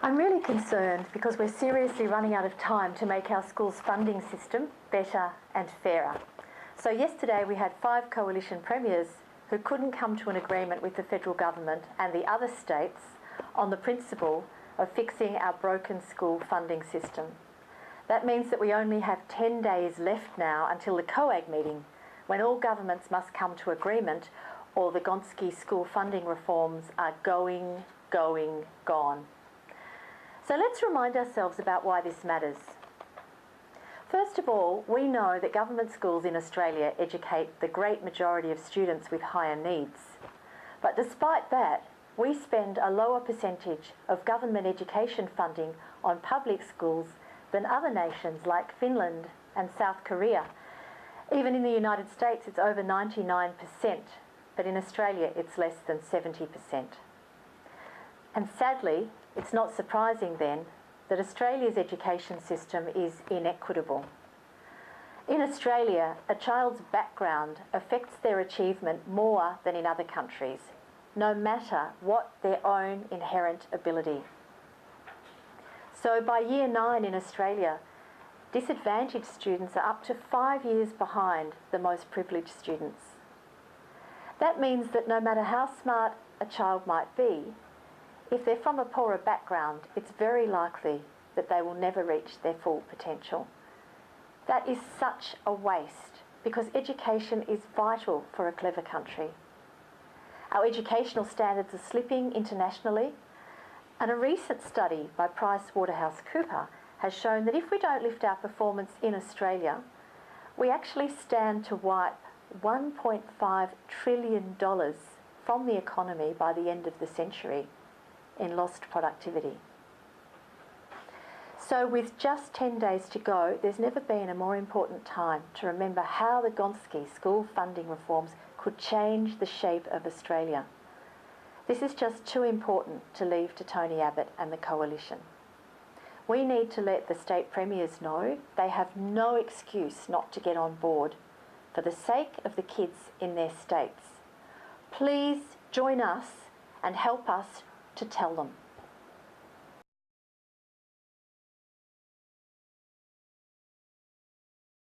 I'm really concerned because we're seriously running out of time to make our school's funding system better and fairer. So yesterday we had 5 coalition premiers who couldn't come to an agreement with the federal government and the other states on the principle of fixing our broken school funding system. That means that we only have 10 days left now until the COAG meeting, when all governments must come to agreement or the Gonski school funding reforms are gone. So let's remind ourselves about why this matters. First of all, we know that government schools in Australia educate the great majority of students with higher needs. But despite that, we spend a lower percentage of government education funding on public schools than other nations like Finland and South Korea. Even in the United States, it's over 99%, but in Australia, it's less than 70%. And sadly, it's not surprising then that Australia's education system is inequitable. In Australia, a child's background affects their achievement more than in other countries, no matter what their own inherent ability. So by year 9 in Australia, disadvantaged students are up to 5 years behind the most privileged students. That means that no matter how smart a child might be, if they're from a poorer background, it's very likely that they will never reach their full potential. That is such a waste because education is vital for a clever country. Our educational standards are slipping internationally, and a recent study by PricewaterhouseCoopers has shown that if we don't lift our performance in Australia, we actually stand to wipe $1.5 trillion from the economy by the end of the century in lost productivity. So with just 10 days to go, there's never been a more important time to remember how the Gonski school funding reforms could change the shape of Australia. This is just too important to leave to Tony Abbott and the coalition. We need to let the state premiers know they have no excuse not to get on board for the sake of the kids in their states. Please join us and help us to tell them.